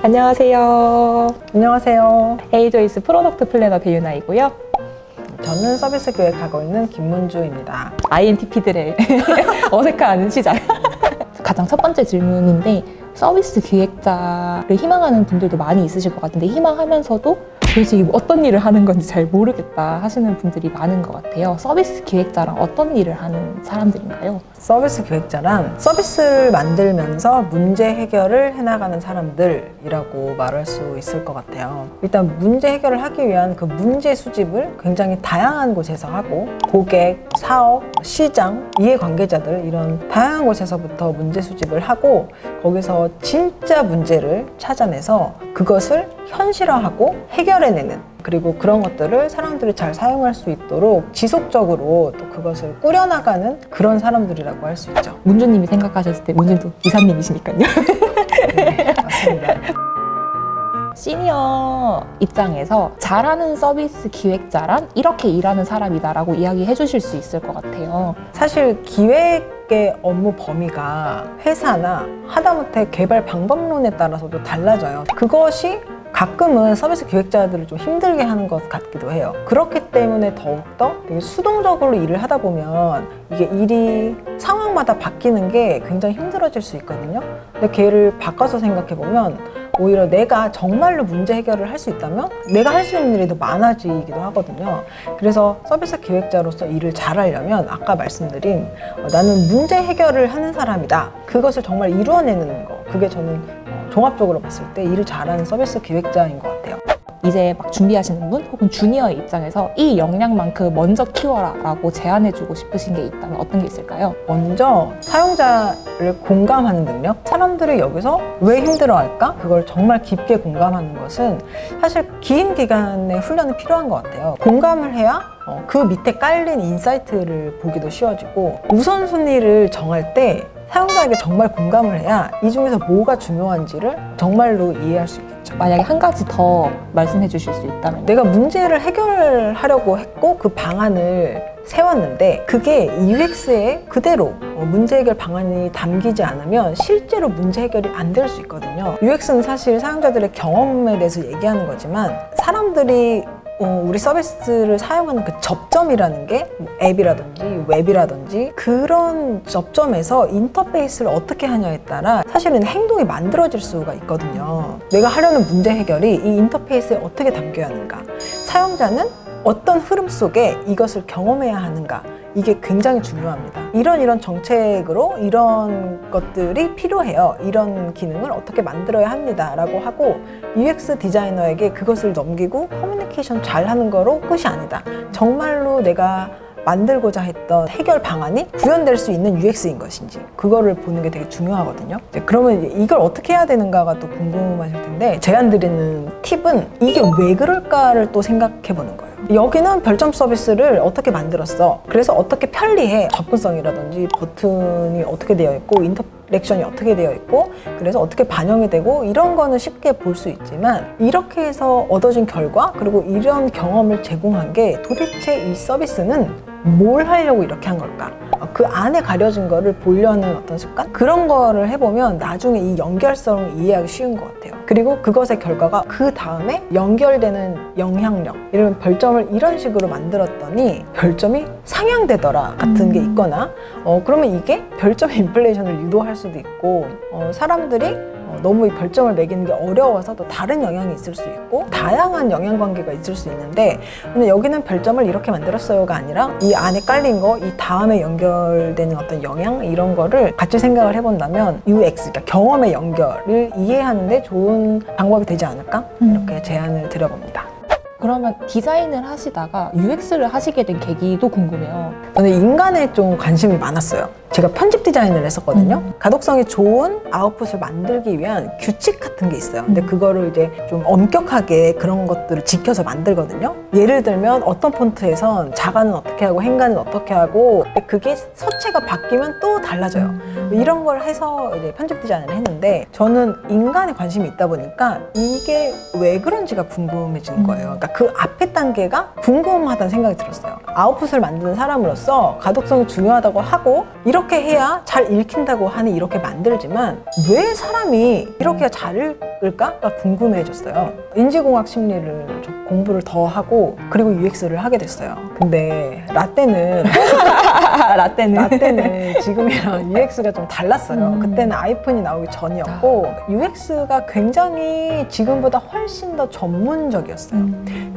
안녕하세요. 안녕하세요. 에이조이스 프로덕트 플래너 배유나이고요. 저는 서비스 기획하고 있는 김문주입니다. INTP들의 어색한 시작. 가장 첫 번째 질문인데, 서비스 기획자를 희망하는 분들도 많이 있으실 것 같은데, 희망하면서도 도대체 어떤 일을 하는 건지 잘 모르겠다 하시는 분들이 많은 것 같아요. 서비스 기획자랑 어떤 일을 하는 사람들인가요? 서비스 기획자란 서비스를 만들면서 문제 해결을 해나가는 사람들이라고 말할 수 있을 것 같아요. 일단 문제 해결을 하기 위한 그 문제 수집을 굉장히 다양한 곳에서 하고, 고객, 사업, 시장, 이해관계자들 이런 다양한 곳에서부터 문제 수집을 하고, 거기서 진짜 문제를 찾아내서 그것을 현실화하고 해결해내는, 그리고 그런 것들을 사람들이 잘 사용할 수 있도록 지속적으로 또 그것을 꾸려나가는 그런 사람들이라고 할 수 있죠. 문주님이 생각하셨을 때, 문주님도 이사님이시니까요. 네, 맞습니다. 시니어 입장에서 잘하는 서비스 기획자란 이렇게 일하는 사람이다라고 이야기해 주실 수 있을 것 같아요. 사실 기획의 업무 범위가 회사나 하다못해 개발 방법론에 따라서도 달라져요. 그것이 가끔은 서비스 기획자들을 좀 힘들게 하는 것 같기도 해요. 그렇기 때문에 더욱더 되게 수동적으로 일을 하다 보면 이게 일이 상황마다 바뀌는 게 굉장히 힘들어질 수 있거든요. 근데 걔를 바꿔서 생각해 보면 오히려 내가 정말로 문제 해결을 할 수 있다면 내가 할 수 있는 일이 더 많아지기도 하거든요. 그래서 서비스 기획자로서 일을 잘하려면 아까 말씀드린 나는 문제 해결을 하는 사람이다. 그것을 정말 이루어내는 거. 그게 저는 종합적으로 봤을 때 일을 잘하는 서비스 기획자인 것 같아요. 이제 막 준비하시는 분 혹은 주니어의 입장에서 이 역량만큼 먼저 키워라 라고 제안해주고 싶으신 게 있다면 어떤 게 있을까요? 먼저 사용자를 공감하는 능력. 사람들이 여기서 왜 힘들어할까? 그걸 정말 깊게 공감하는 것은 사실 긴 기간의 훈련이 필요한 것 같아요. 공감을 해야 그 밑에 깔린 인사이트를 보기도 쉬워지고, 우선순위를 정할 때 사용자에게 정말 공감을 해야 이 중에서 뭐가 중요한지를 정말로 이해할 수 있겠죠. 만약에 한 가지 더 말씀해 주실 수 있다면, 내가 문제를 해결하려고 했고 그 방안을 세웠는데 그게 UX에 그대로 문제 해결 방안이 담기지 않으면 실제로 문제 해결이 안 될 수 있거든요. UX는 사실 사용자들의 경험에 대해서 얘기하는 거지만, 사람들이 우리 서비스를 사용하는 그 접점이라는 게 앱이라든지 웹이라든지 그런 접점에서 인터페이스를 어떻게 하냐에 따라 사실은 행동이 만들어질 수가 있거든요. 내가 하려는 문제 해결이 이 인터페이스에 어떻게 담겨야 하는가, 사용자는 어떤 흐름 속에 이것을 경험해야 하는가, 이게 굉장히 중요합니다. 이런 정책으로 이런 것들이 필요해요. 이런 기능을 어떻게 만들어야 합니다. 라고 하고, UX 디자이너에게 그것을 넘기고 커뮤니케이션 잘 하는 거로 끝이 아니다. 정말로 내가 만들고자 했던 해결 방안이 구현될 수 있는 UX인 것인지, 그거를 보는 게 되게 중요하거든요. 그러면 이걸 어떻게 해야 되는가가 또 궁금하실 텐데, 제안 드리는 팁은 이게 왜 그럴까를 또 생각해 보는 거예요. 여기는 별점 서비스를 어떻게 만들었어. 그래서 어떻게 편리해. 접근성이라든지 버튼이 어떻게 되어 있고 인터랙션이 어떻게 되어 있고, 그래서 어떻게 반영이 되고, 이런 거는 쉽게 볼 수 있지만, 이렇게 해서 얻어진 결과, 그리고 이런 경험을 제공한 게 도대체 이 서비스는 뭘 하려고 이렇게 한 걸까? 그 안에 가려진 거를 보려는 어떤 습관? 그런 거를 해보면 나중에 이 연결성을 이해하기 쉬운 것 같아요. 그리고 그것의 결과가 그 다음에 연결되는 영향력, 이런 별점을 이런 식으로 만들었더니 별점이 상향되더라 같은 게 있거나, 그러면 이게 별점 인플레이션을 유도할 수도 있고, 사람들이 너무 이 별점을 매기는 게 어려워서 또 다른 영향이 있을 수 있고, 다양한 영향관계가 있을 수 있는데, 근데 여기는 별점을 이렇게 만들었어요가 아니라 이 안에 깔린 거, 이 다음에 연결되는 어떤 영향, 이런 거를 같이 생각을 해본다면 UX, 그러니까 경험의 연결을 이해하는데 좋은 방법이 되지 않을까? 이렇게 제안을 드려봅니다. 그러면 디자인을 하시다가 UX를 하시게 된 계기도 궁금해요. 저는 인간에 좀 관심이 많았어요. 제가 편집 디자인을 했었거든요. 가독성이 좋은 아웃풋을 만들기 위한 규칙 같은 게 있어요. 근데 그거를 이제 좀 엄격하게 그런 것들을 지켜서 만들거든요. 예를 들면 어떤 폰트에선 자가는 어떻게 하고 행가는 어떻게 하고, 그게 서체가 바뀌면 또 달라져요. 이런 걸 해서 이제 편집 디자인을 했는데, 저는 인간에 관심이 있다 보니까 이게 왜 그런지가 궁금해지는 거예요. 그러니까 해야겠다. 그 앞에 단계가 궁금하다는 생각이 들었어요. 아웃풋을 만드는 사람으로서 가독성이 중요하다고 하고 이렇게 해야 잘 읽힌다고 하니 이렇게 만들지만 왜 사람이 이렇게 잘 읽을까가 궁금해졌어요. 인지공학 심리를 좀 공부를 더 하고 그리고 UX를 하게 됐어요. 근데 라떼는 지금이랑 UX가 좀 달랐어요. 그때는 아이폰이 나오기 전이었고 UX가 굉장히 지금보다 훨씬 더 전문적이었어요.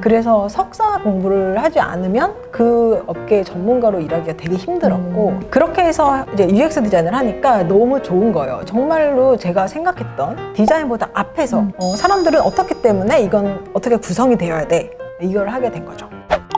그래서 석사 공부를 하지 않으면 그 업계의 전문가로 일하기가 되게 힘들었고 그렇게 해서 이제 UX 디자인을 하니까 너무 좋은 거예요. 정말로 제가 생각했던 디자인보다 앞에서 사람들은 어떻기 때문에 이건 어떻게 구성이 되어야 돼 이걸 하게 된 거죠.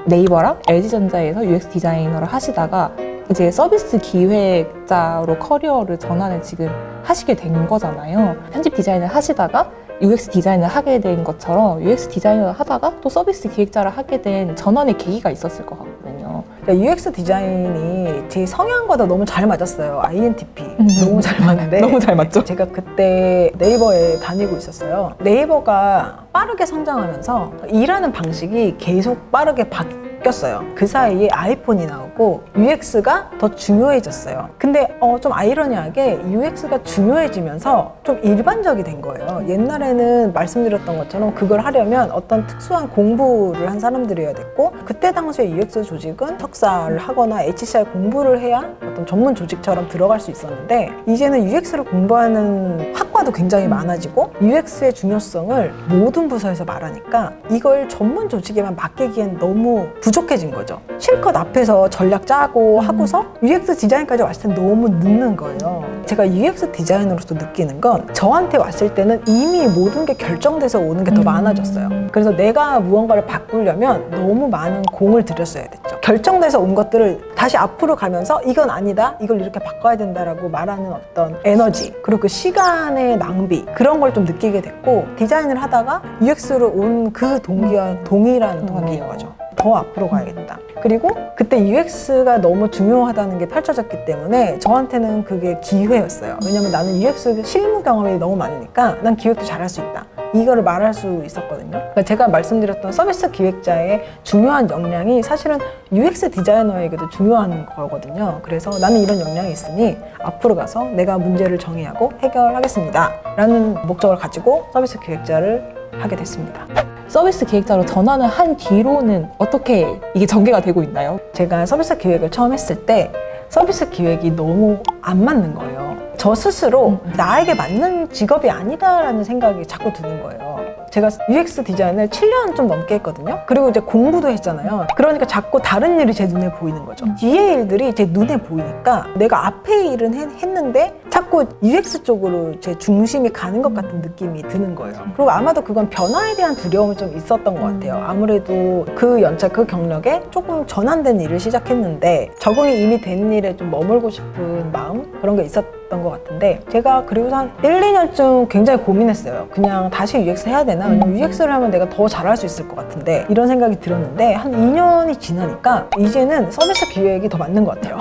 네이버랑 LG전자에서 UX 디자이너를 하시다가 이제 서비스 기획자로 커리어를 전환을 지금 하시게 된 거잖아요. 편집 디자인을 하시다가 UX 디자인을 하게 된 것처럼 UX 디자이너를 하다가 또 서비스 기획자를 하게 된 전환의 계기가 있었을 것 같거든요. UX 디자인이 제 성향과도 너무 잘 맞았어요. INTP 너무 잘 맞는데 너무 잘 맞죠? 제가 그때 네이버에 다니고 있었어요. 네이버가 빠르게 성장하면서 일하는 방식이 계속 빠르게 바뀌었어요. 그 사이에 아이폰이 나오고 UX가 더 중요해졌어요. 근데 좀 아이러니하게 UX가 중요해지면서 좀 일반적이 된 거예요. 옛날에는 말씀드렸던 것처럼 그걸 하려면 어떤 특수한 공부를 한 사람들이어야 됐고 그때 당시에 UX 조직은 석사를 하거나 HCI 공부를 해야 어떤 전문 조직처럼 들어갈 수 있었는데 이제는 UX를 공부하는 학과도 굉장히 많아지고 UX의 중요성을 모든 부서에서 말하니까 이걸 전문 조직에만 맡기기엔 너무 부족해진 거죠. 실컷 앞에서 전략 짜고 하고서 UX 디자인까지 왔을 때 너무 늦는 거예요. 제가 UX 디자이너로서 느끼는 건 저한테 왔을 때는 이미 모든 게 결정돼서 오는 게 더 많아졌어요. 그래서 내가 무언가를 바꾸려면 너무 많은 공을 들였어야 됐죠. 결정돼서 온 것들을 다시 앞으로 가면서 이건 아니다, 이걸 이렇게 바꿔야 된다라고 말하는 어떤 에너지 그리고 그 시간의 낭비 그런 걸 좀 느끼게 됐고 디자인을 하다가 UX로 온 그 동기와 동일한 동기인 거죠. 더 앞으로 가야겠다. 그리고 그때 UX가 너무 중요하다는 게 펼쳐졌기 때문에 저한테는 그게 기회였어요. 왜냐면 나는 UX 실무 경험이 너무 많으니까 난 기획도 잘할 수 있다. 이거를 말할 수 있었거든요. 그러니까 제가 말씀드렸던 서비스 기획자의 중요한 역량이 사실은 UX 디자이너에게도 중요한 거거든요. 그래서 나는 이런 역량이 있으니 앞으로 가서 내가 문제를 정의하고 해결하겠습니다. 라는 목적을 가지고 서비스 기획자를 하게 됐습니다. 서비스 기획자로 전환을 한 뒤로는 어떻게 이게 전개가 되고 있나요? 제가 서비스 기획을 처음 했을 때 서비스 기획이 너무 안 맞는 거예요. 저 스스로 나에게 맞는 직업이 아니다라는 생각이 자꾸 드는 거예요. 제가 UX 디자인을 7년 좀 넘게 했거든요. 그리고 이제 공부도 했잖아요. 그러니까 자꾸 다른 일이 제 눈에 보이는 거죠. 뒤에 일들이 제 눈에 보이니까 내가 앞에 일은 했는데 자꾸 UX 쪽으로 제 중심이 가는 것 같은 느낌이 드는 거예요. 그리고 아마도 그건 변화에 대한 두려움이 좀 있었던 것 같아요. 아무래도 그 연차, 그 경력에 조금 전환된 일을 시작했는데 적응이 이미 된 일에 좀 머물고 싶은 마음? 그런 게 있었던 것 같은데 제가 그리고서 한 1, 2년쯤 굉장히 고민했어요. 그냥 다시 UX 해야 되나? 왜냐면 UX를 하면 내가 더 잘할 수 있을 것 같은데 이런 생각이 들었는데 한 2년이 지나니까 이제는 서비스 기획이 더 맞는 것 같아요.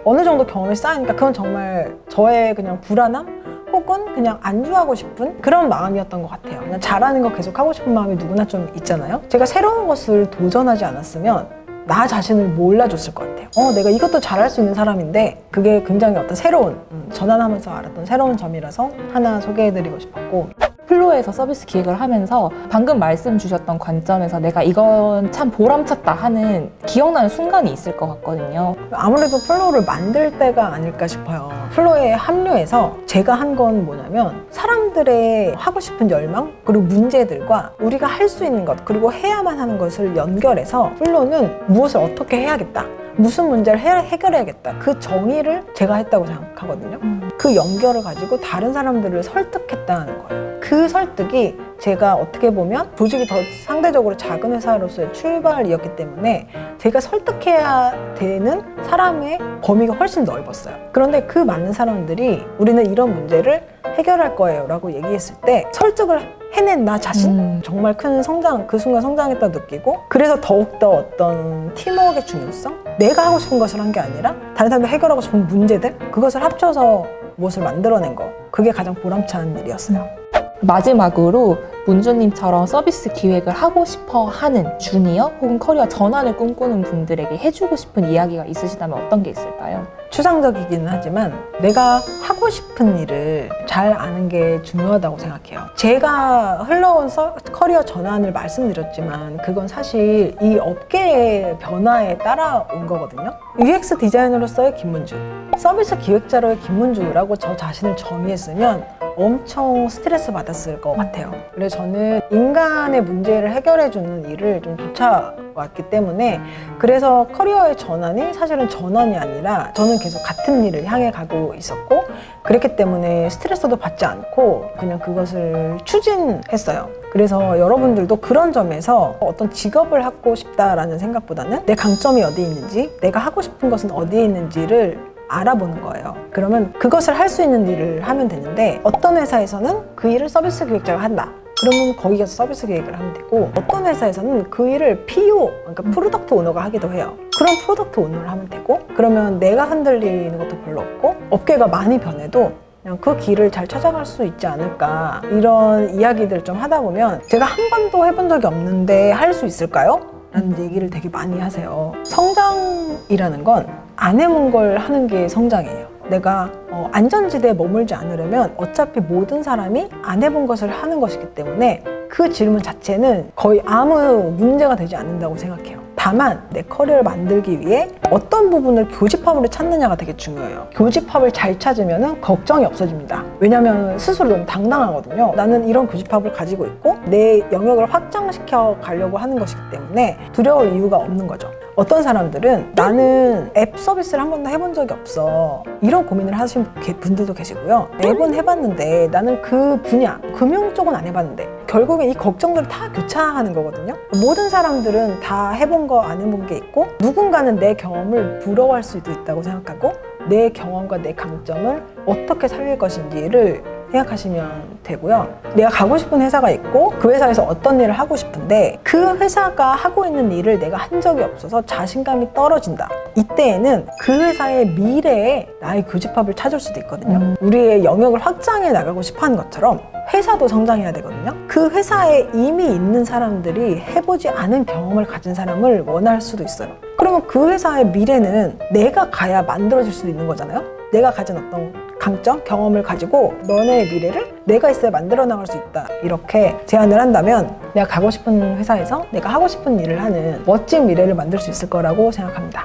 어느 정도 경험이 쌓이니까 그건 정말 저의 그냥 불안함? 혹은 그냥 안주하고 싶은 그런 마음이었던 것 같아요. 그냥 잘하는 거 계속 하고 싶은 마음이 누구나 좀 있잖아요. 제가 새로운 것을 도전하지 않았으면 나 자신을 몰라줬을 것 같아요. 내가 이것도 잘할 수 있는 사람인데 그게 굉장히 어떤 새로운 전환하면서 알았던 새로운 점이라서 하나 소개해드리고 싶었고 플로에서 서비스 기획을 하면서 방금 말씀 주셨던 관점에서 내가 이건 참 보람찼다 하는 기억나는 순간이 있을 것 같거든요. 아무래도 플로우를 만들 때가 아닐까 싶어요. 플로우에 합류해서 제가 한 건 뭐냐면 사람들의 하고 싶은 열망 그리고 문제들과 우리가 할 수 있는 것 그리고 해야만 하는 것을 연결해서 플로우는 무엇을 어떻게 해야겠다 무슨 문제를 해결해야겠다 그 정의를 제가 했다고 생각하거든요. 그 연결을 가지고 다른 사람들을 설득했다는 거예요. 그 설득이 제가 어떻게 보면 조직이 더 상대적으로 작은 회사로서의 출발이었기 때문에 제가 설득해야 되는 사람의 범위가 훨씬 넓었어요. 그런데 그 많은 사람들이 우리는 이런 문제를 해결할 거예요 라고 얘기했을 때 설득을 해낸 나 자신 정말 큰 성장, 그 순간 성장했다 느끼고 그래서 더욱더 어떤 팀워크의 중요성 내가 하고 싶은 것을 한 게 아니라 다른 사람들이 해결하고 싶은 문제들 그것을 합쳐서 무엇을 만들어낸 거 그게 가장 보람찬 일이었어요. 마지막으로 문주님처럼 서비스 기획을 하고 싶어 하는 주니어 혹은 커리어 전환을 꿈꾸는 분들에게 해주고 싶은 이야기가 있으시다면 어떤 게 있을까요? 추상적이기는 하지만 내가 하고 싶은 일을 잘 아는 게 중요하다고 생각해요. 제가 흘러온 커리어 전환을 말씀드렸지만 그건 사실 이 업계의 변화에 따라온 거거든요. UX 디자이너로서의 김문주, 서비스 기획자로의 김문주라고 저 자신을 정의했으면 엄청 스트레스 받았을 것 같아요. 그래서 저는 인간의 문제를 해결해주는 일을 좀 쫓아왔기 때문에 그래서 커리어의 전환이 사실은 전환이 아니라 저는 계속 같은 일을 향해 가고 있었고 그랬기 때문에 스트레스도 받지 않고 그냥 그것을 추진했어요. 그래서 여러분들도 그런 점에서 어떤 직업을 하고 싶다라는 생각보다는 내 강점이 어디에 있는지 내가 하고 싶은 것은 어디에 있는지를 알아보는 거예요. 그러면 그것을 할 수 있는 일을 하면 되는데 어떤 회사에서는 그 일을 서비스 기획자가 한다. 그러면 거기 가서 서비스 기획을 하면 되고 어떤 회사에서는 그 일을 PO, 그러니까 프로덕트 오너가 하기도 해요. 그럼 프로덕트 오너를 하면 되고 그러면 내가 흔들리는 것도 별로 없고 업계가 많이 변해도 그냥 그 길을 잘 찾아갈 수 있지 않을까 이런 이야기들 좀 하다 보면 제가 한 번도 해본 적이 없는데 할 수 있을까요? 라는 얘기를 되게 많이 하세요. 성장이라는 건 안 해본 걸 하는 게 성장이에요. 내가 안전지대에 머물지 않으려면 어차피 모든 사람이 안 해본 것을 하는 것이기 때문에 그 질문 자체는 거의 아무 문제가 되지 않는다고 생각해요. 다만 내 커리어를 만들기 위해 어떤 부분을 교집합으로 찾느냐가 되게 중요해요. 교집합을 잘 찾으면 걱정이 없어집니다. 왜냐하면 스스로 너무 당당하거든요. 나는 이런 교집합을 가지고 있고 내 영역을 확장시켜 가려고 하는 것이기 때문에 두려울 이유가 없는 거죠. 어떤 사람들은 나는 앱 서비스를 한 번도 해본 적이 없어 이런 고민을 하시는 분들도 계시고요. 앱은 해봤는데 나는 그 분야 금융 쪽은 안 해봤는데 결국엔 이 걱정들을 다 교차하는 거거든요. 모든 사람들은 다 해본 거 안 해본 게 있고 누군가는 내 경험을 부러워할 수도 있다고 생각하고 내 경험과 내 강점을 어떻게 살릴 것인지를 생각하시면 되고요. 내가 가고 싶은 회사가 있고 그 회사에서 어떤 일을 하고 싶은데 그 회사가 하고 있는 일을 내가 한 적이 없어서 자신감이 떨어진다. 이때에는 그 회사의 미래에 나의 교집합을 찾을 수도 있거든요. 우리의 영역을 확장해 나가고 싶어 하는 것처럼 회사도 성장해야 되거든요. 그 회사에 이미 있는 사람들이 해보지 않은 경험을 가진 사람을 원할 수도 있어요. 그러면 그 회사의 미래는 내가 가야 만들어질 수도 있는 거잖아요. 내가 가진 어떤 강점, 경험을 가지고 너네의 미래를 내가 있어야 만들어 나갈 수 있다. 이렇게 제안을 한다면 내가 가고 싶은 회사에서 내가 하고 싶은 일을 하는 멋진 미래를 만들 수 있을 거라고 생각합니다.